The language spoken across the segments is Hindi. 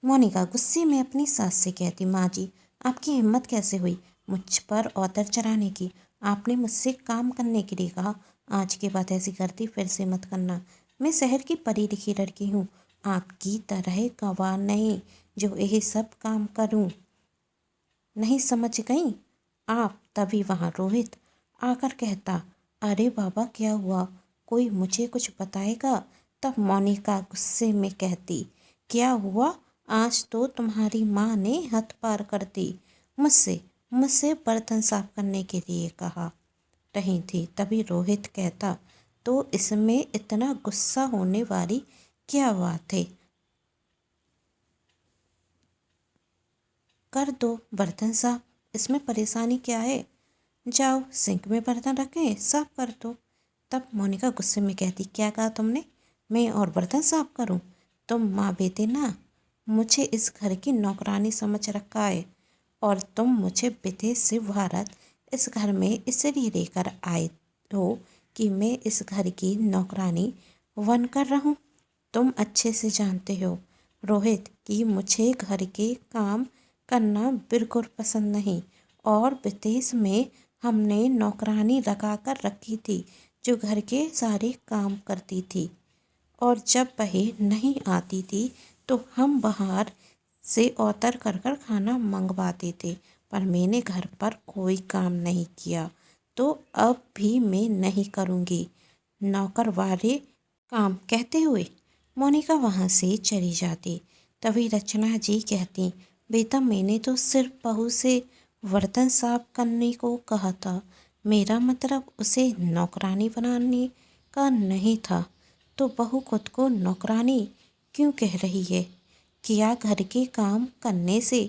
मोनिका गुस्से में अपनी सास से कहती, माँ जी, आपकी हिम्मत कैसे हुई मुझ पर औतर चढ़ाने की। आपने मुझसे काम करने के लिए कहा। आज के बाद ऐसी गलती फिर से मत करना। मैं शहर की पढ़ी लिखी लड़की हूँ, आपकी तरह गंवार नहीं जो यही सब काम करूँ। नहीं समझ गई आप? तभी वहाँ रोहित आकर कहता, अरे बाबा क्या हुआ, कोई मुझे कुछ बताएगा। तब मोनिका गुस्से में कहती, क्या हुआ, आज तो तुम्हारी माँ ने हद पार कर दी। मुझसे मुझसे बर्तन साफ करने के लिए कहा रही थी। तभी रोहित कहता, तो इसमें इतना गुस्सा होने वाली क्या बात है, कर दो बर्तन साफ, इसमें परेशानी क्या है। जाओ सिंक में बर्तन रखे साफ कर दो। तब मोनिका गुस्से में कहती, क्या कहा तुमने, मैं और बर्तन साफ करूं? तुम माँ बेटे ना मुझे इस घर की नौकरानी समझ रखा है, और तुम मुझे विदेश से भारत इस घर में इसलिए लेकर आए हो कि मैं इस घर की नौकरानी बनकर रहूं। तुम अच्छे से जानते हो रोहित कि मुझे घर के काम करना बिल्कुल पसंद नहीं, और विदेश में हमने नौकरानी लगा कर रखी थी जो घर के सारे काम करती थी, और जब वह नहीं आती थी तो हम बाहर से ऑर्डर कर कर खाना मंगवाते थे। पर मैंने घर पर कोई काम नहीं किया, तो अब भी मैं नहीं करूँगी नौकर वाले काम। कहते हुए मोनिका वहाँ से चली जाती। तभी रचना जी कहती, बेटा मैंने तो सिर्फ बहू से बर्तन साफ करने को कहा था, मेरा मतलब उसे नौकरानी बनाने का नहीं था। तो बहू खुद को नौकरानी क्यों कह रही है? क्या घर के काम करने से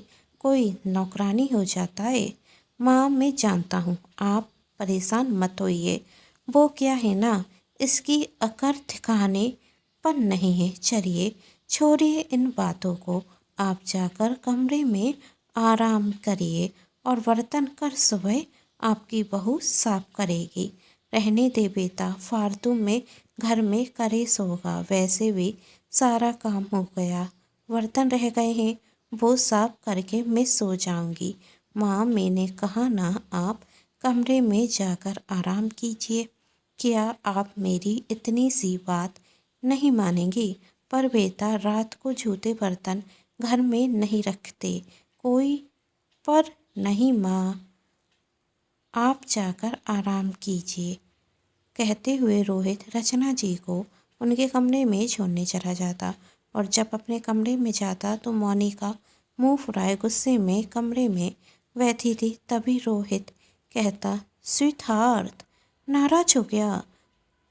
कोई नौकरानी हो जाता है? माँ मैं जानता हूँ, आप परेशान मत होइए, वो क्या है ना, इसकी अकड़ ठिकाने पर नहीं है। चलिए छोड़िए इन बातों को, आप जाकर कमरे में आराम करिए और बर्तन कर सुबह आपकी बहू साफ करेगी। रहने दे बेटा, फालतू में घर में कलेश होगा, वैसे भी सारा काम हो गया, बर्तन रह गए हैं वो साफ करके मैं सो जाऊंगी। माँ मैंने कहा ना, आप कमरे में जाकर आराम कीजिए। क्या आप मेरी इतनी सी बात नहीं मानेंगी? पर बेटा रात को जूते बर्तन घर में नहीं रखते कोई। पर नहीं माँ, आप जाकर आराम कीजिए। कहते हुए रोहित रचना जी को उनके कमरे में छोड़ने चला जाता, और जब अपने कमरे में जाता तो मोनिका मुंह फुलाए गुस्से में कमरे में बैठी थी। तभी रोहित कहता, स्वीट हार्ट नाराज हो गया?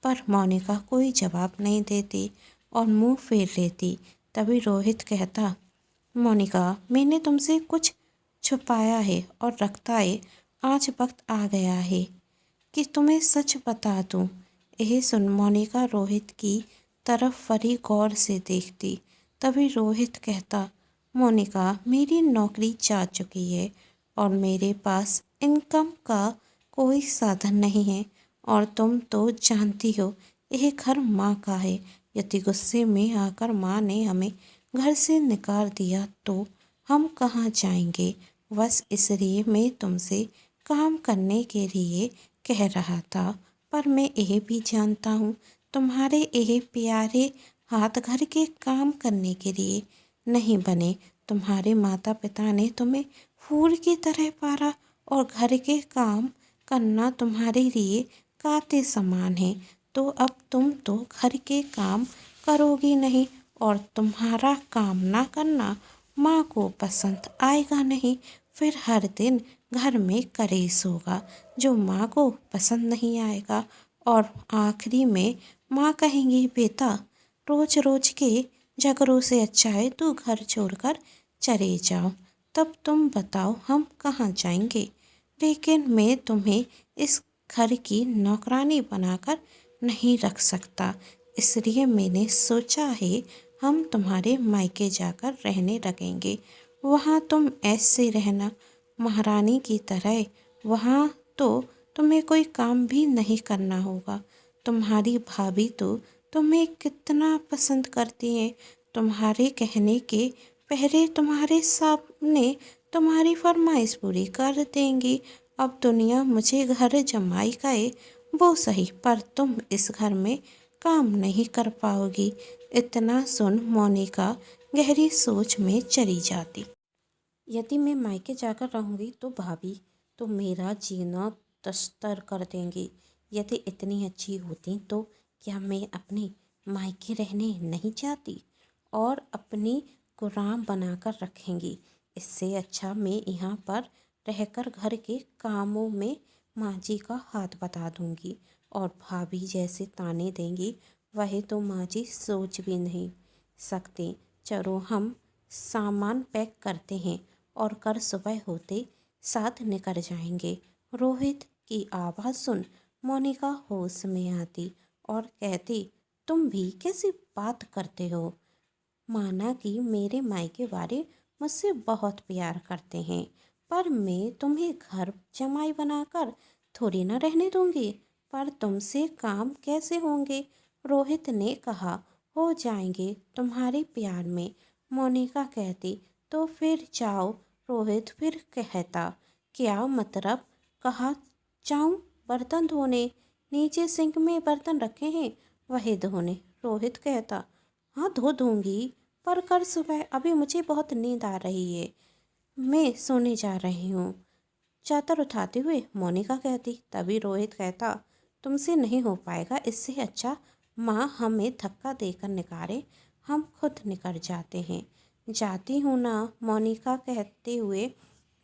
पर मोनिका कोई जवाब नहीं देती और मुंह फेर लेती। तभी रोहित कहता, मोनिका मैंने तुमसे कुछ छुपाया है और रखता है, आज वक्त आ गया है कि तुम्हें सच बता दूं। यह सुन मोनिका रोहित की तरफ बड़ी गौर से देखती। तभी रोहित कहता, मोनिका मेरी नौकरी जा चुकी है और मेरे पास इनकम का कोई साधन नहीं है, और तुम तो जानती हो यह घर माँ का है। यदि गुस्से में आकर माँ ने हमें घर से निकाल दिया तो हम कहाँ जाएंगे? बस इसलिए मैं तुमसे काम करने के लिए कह रहा था, पर मैं यह भी जानता हूँ तुम्हारे यह प्यारे हाथ घर के काम करने के लिए नहीं बने। तुम्हारे माता पिता ने तुम्हें फूल की तरह पाला, और घर के काम करना तुम्हारे लिए काते समान है। तो अब तुम तो घर के काम करोगी नहीं, और तुम्हारा काम ना करना माँ को पसंद आएगा नहीं। फिर हर दिन घर में कलेश होगा जो माँ को पसंद नहीं आएगा, और आखिरी में माँ कहेंगी, बेटा रोज रोज के झगड़ों से अच्छा है तू घर छोड़कर चले जाओ। तब तुम बताओ हम कहाँ जाएंगे? लेकिन मैं तुम्हें इस घर की नौकरानी बनाकर नहीं रख सकता, इसलिए मैंने सोचा है हम तुम्हारे मायके जाकर रहने लगेंगे। वहाँ तुम ऐसे रहना महारानी की तरह, वहाँ तो तुम्हें कोई काम भी नहीं करना होगा। तुम्हारी भाभी तो तुम्हें कितना पसंद करती हैं, तुम्हारे कहने के पहले तुम्हारे सामने तुम्हारी फरमाइश पूरी कर देंगी। अब दुनिया मुझे घर जमाई कहे वो सही, पर तुम इस घर में काम नहीं कर पाओगी। इतना सुन मोनिका गहरी सोच में चली जाती। यदि मैं मायके जाकर रहूँगी तो भाभी तो मेरा जीना तश्तर कर देंगी। यदि इतनी अच्छी होती तो क्या मैं अपने मायके रहने नहीं चाहती और अपनी गुलाम बनाकर रखेंगी। इससे अच्छा मैं यहाँ पर रहकर घर के कामों में माँ जी का हाथ बता दूँगी और भाभी जैसे ताने देंगी वही तो माँ जी सोच भी नहीं सकते। चलो हम सामान पैक करते हैं और कल सुबह होते साथ निकल जाएंगे। रोहित की आवाज़ सुन मोनिका होश में आती और कहती, तुम भी कैसी बात करते हो? माना कि मेरे मायके वाले मुझसे बहुत प्यार करते हैं, पर मैं तुम्हें घर जमाई बनाकर थोड़ी ना रहने दूंगी। पर तुमसे काम कैसे होंगे? रोहित ने कहा, हो जाएंगे तुम्हारे प्यार में। मोनिका कहती, तो फिर जाओ। रोहित फिर कहता, क्या मतलब? कहा जाऊं बर्तन धोने? नीचे सिंक में बर्तन रखे हैं वही धोने। रोहित कहता, हाँ धो दूंगी, पर कल सुबह। अभी मुझे बहुत नींद आ रही है, मैं सोने जा रही हूँ। चादर उठाते हुए मोनिका कहती। तभी रोहित कहता, तुमसे नहीं हो पाएगा। इससे अच्छा माँ हमें धक्का देकर निकाले, हम खुद निकल जाते हैं। जाती हूँ ना, मोनिका कहते हुए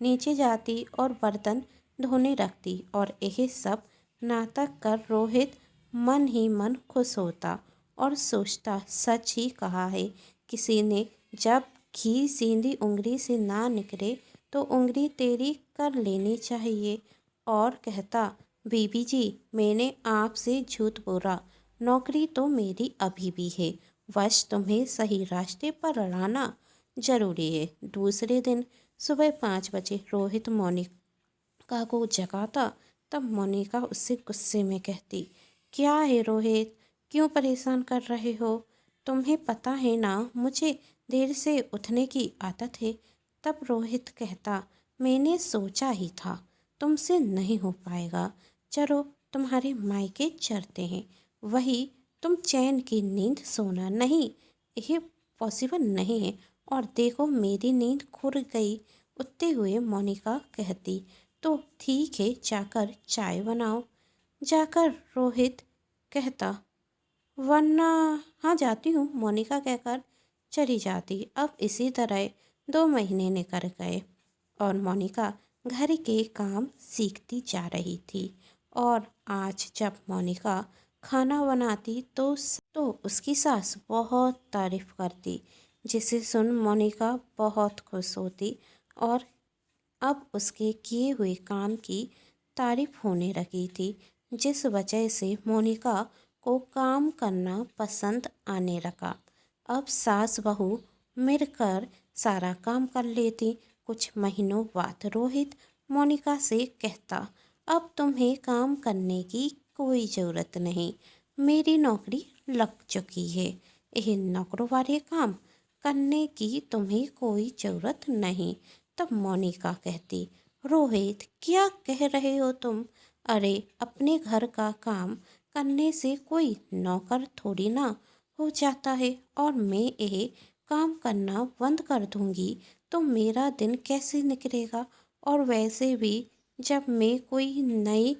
नीचे जाती और बर्तन धोने रखती और यही सब नाटक कर रोहित मन ही मन खुश होता और सोचता, सच ही कहा है किसी ने, जब घी सीधी उंगली से ना निकले तो उंगली तेरी कर लेनी चाहिए। और कहता, बीबी जी मैंने आपसे झूठ बोला, नौकरी तो मेरी अभी भी है, बस तुम्हें सही रास्ते पर लाना जरूरी है। दूसरे दिन सुबह 5 बजे रोहित मोनिका को जगाता। तब मोनिका उससे गुस्से में कहती, क्या है रोहित, क्यों परेशान कर रहे हो? तुम्हें पता है ना मुझे देर से उठने की आदत है। तब रोहित कहता, मैंने सोचा ही था तुमसे नहीं हो पाएगा। चलो तुम्हारे मायके चलते हैं, वही तुम चैन की नींद सोना नहीं, यह पॉसिबल नहीं है। और देखो मेरी नींद खुल गई। उठते हुए मोनिका कहती, तो ठीक है जाकर चाय बनाओ। जाकर रोहित कहता, वरना हाँ जाती हूँ, मोनिका कहकर चली जाती। अब इसी तरह 2 महीने निकल गए और मोनिका घर के काम सीखती जा रही थी। और आज जब मोनिका खाना बनाती तो उसकी सास बहुत तारीफ करती, जिसे सुन मोनिका बहुत खुश होती और अब उसके किए हुए काम की तारीफ होने लगी थी, जिस वजह से मोनिका को काम करना पसंद आने लगा। अब सास बहू मिलकर सारा काम कर लेती। कुछ महीनों बाद रोहित मोनिका से कहता, अब तुम्हें काम करने की कोई ज़रूरत नहीं, मेरी नौकरी लग चुकी है। यह नौकरों वाले काम करने की तुम्हें कोई ज़रूरत नहीं। तब मोनिका कहती, रोहित क्या कह रहे हो तुम? अरे अपने घर का काम करने से कोई नौकर थोड़ी ना हो जाता है, और मैं ये काम करना बंद कर दूंगी तो मेरा दिन कैसे निकलेगा? और वैसे भी जब मैं कोई नई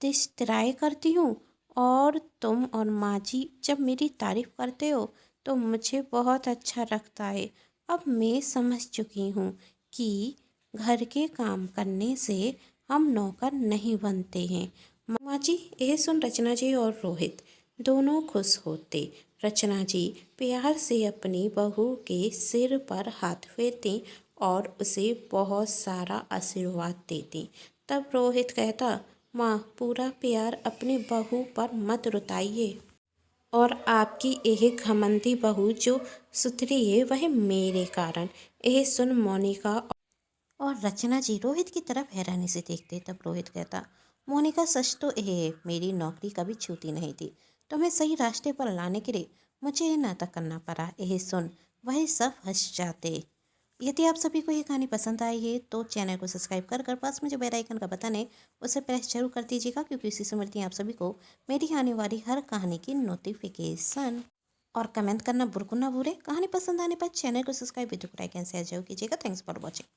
डिश ट्राई करती हूँ और तुम और माँ जी जब मेरी तारीफ करते हो तो मुझे बहुत अच्छा लगता है। अब मैं समझ चुकी हूँ कि घर के काम करने से हम नौकर नहीं बनते हैं। माँ जी यह सुन रचना जी और रोहित दोनों खुश होते। रचना जी प्यार से अपनी बहू के सिर पर हाथ फेरती और उसे बहुत सारा आशीर्वाद देती। तब रोहित कहता, माँ पूरा प्यार अपनी बहू पर मत रुताइए, और आपकी यह घमंडी बहू जो सुथरी है वह मेरे कारण। यह सुन मोनिका और रचना जी रोहित की तरफ हैरानी से देखते। तब रोहित कहता, मोनिका सच तो यह है, मेरी नौकरी कभी छूटी नहीं थी। तुम्हें सही रास्ते पर लाने के लिए मुझे ये नाटक करना पड़ा। यह सुन वही सब हंस जाते। यदि आप सभी को ये कहानी पसंद आई है तो चैनल को सब्सक्राइब कर कर पास में जो बेल आइकन का बटन है उसे प्रेस जरूर कर दीजिएगा, क्योंकि इसी से मिलती है आप सभी को मेरी आने वाली हर कहानी की नोटिफिकेशन। और कमेंट करना बिल्कुल ना भूलें। कहानी पसंद आने पर चैनल को सब्सक्राइब वीडियो को लाइक एंड शेयर जरूर कीजिएगा। Thanks for watching.